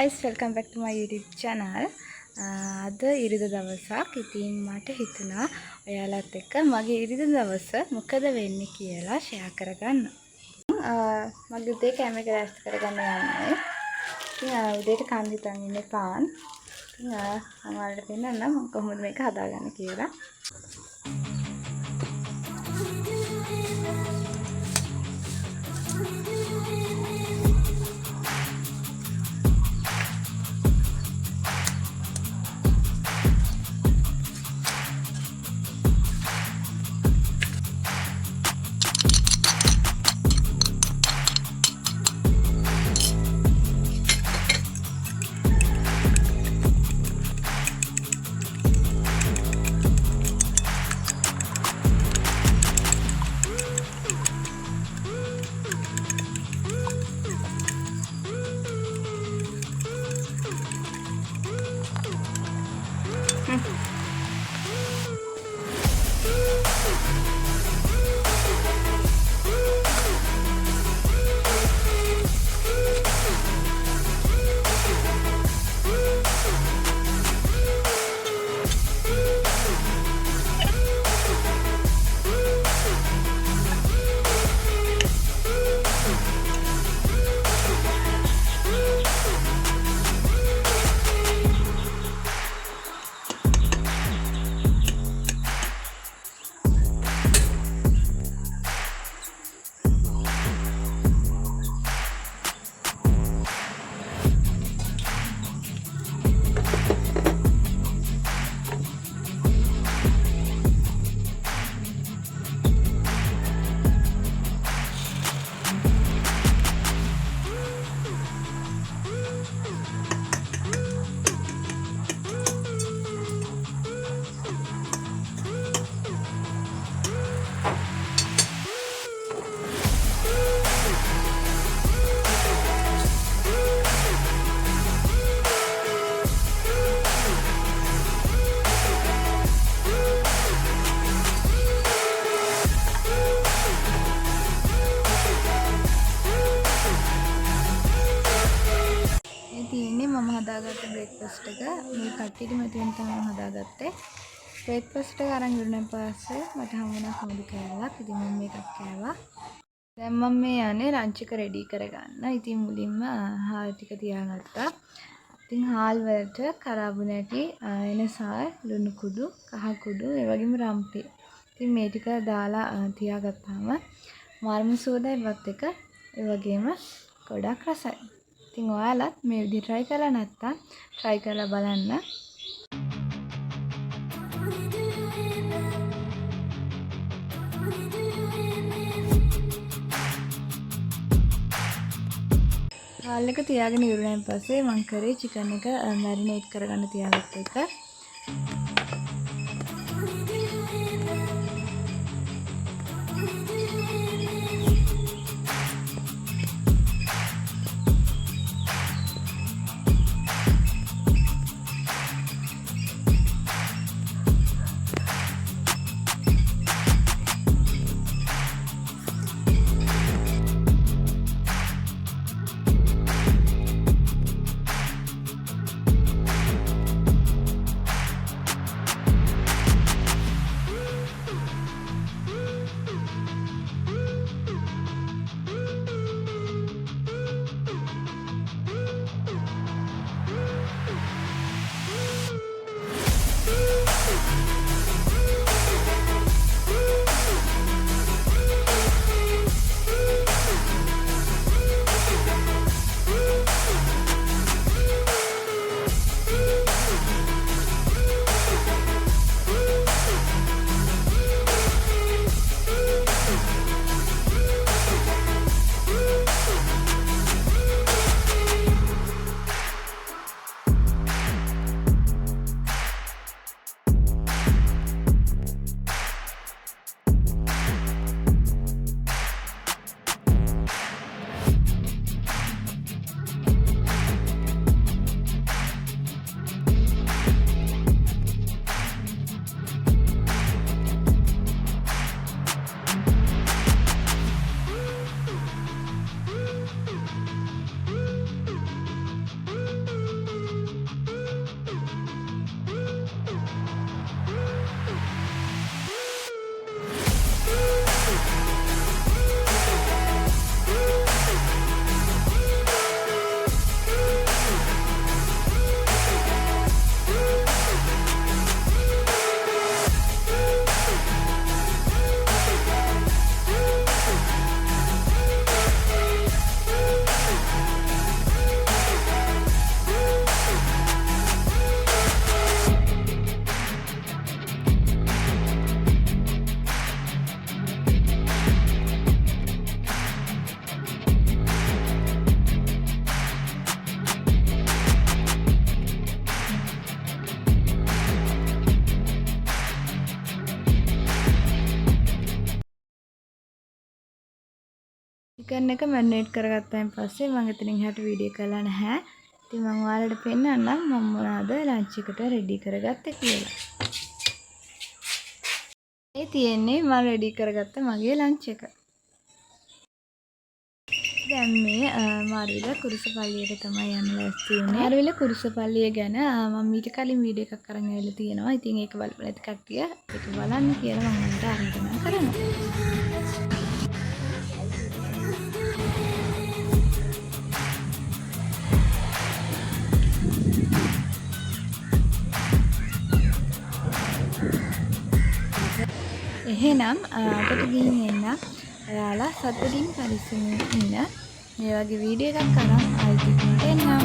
guys, welcome back to my YouTube channel. අද ඉරිදා දවසක්. ඉතින් මට හිතුණා ඔයාලත් එක්ක මගේ ඉරිදා දවස මොකද වෙන්නේ කියලා ෂෙයා කරගන්න. මගේ උදේ කැම එක රැස්ත කරගන්න යන්නේ. ඉතින් උදේට කන් හිතන් ඉන්නේ පාන්. ඉතින් අමාරුට පෙන්නන්න මම කොහොමද මේක හදාගන්නේ කියලා. මම හදාගත්ත බ්‍රේක්ෆාස්ට් එක මේ කට්ටියට මෙතෙන් තමයි හදාගත්තේ. බ්‍රේක්ෆාස්ට් එක අරන් ඉවරන පස්සේ මට හම්බුණා කොඳු කෑල්ලක්. ඉතින් මම මේකක් කෑවා. දැන් මම මේ යන්නේ ලන්ච් එක රෙඩි කරගන්න. ඉතින් මුලින්ම හාල් ටික තියාගත්තා. ඉතින් හාල් වලට කරාබු නැටි, එනසාල්, ලුණු කුඩු, කහ කුඩු, ඒ වගේම රම්පේ. ඉතින් මේ ටික දාලා තියාගත්තාම මර්ම සෝදා ඉවත් එක ඒ වගේම ගොඩක් රසයි. ඉතින් ඔයාලත් මේ විදිහට try කරලා නැත්තම් try කරලා බලන්න. හාල් එක තියාගෙන ඉවරනයින් පස්සේ මම කරේ chicken එක marinate කරගන්න තියාගත්ත එක. චිකන් එක මැරිනේට් කරගත්තාන් පස්සේ මම එතනින් එහාට වීඩියෝ කරලා නැහැ. ඉතින් මම ඔයාලට පෙන්නන්නම් මම මොනවාද ලන්ච් එකට රෙඩි කරගත්තේ කියලා. මේ තියෙන්නේ මම රෙඩි කරගත්ත මගේ ලන්ච් එක. දැන් මේ මාරුවිල කුරුසපල්ලියට තමයි යන්න ලෑස්ති වෙන්නේ. මාරුවිල කුරුසපල්ලිය ගැන මම ඊට කලින් වීඩියෝ එකක් අරන් ආවිල්ලා තියෙනවා. ඉතින් ඒක බලපු නැති කට්ටිය ඒක බලන්න කියලා මම ඔයාලට ආරාධනා කරනවා. එහෙනම් අපිට ගිහින් එන්න. ඔයාලා සතුටින් පරිස්සමින් ඉන්න. මේ වගේ වීඩියෝ එකක් අරන් ආයෙත් එන්නම්.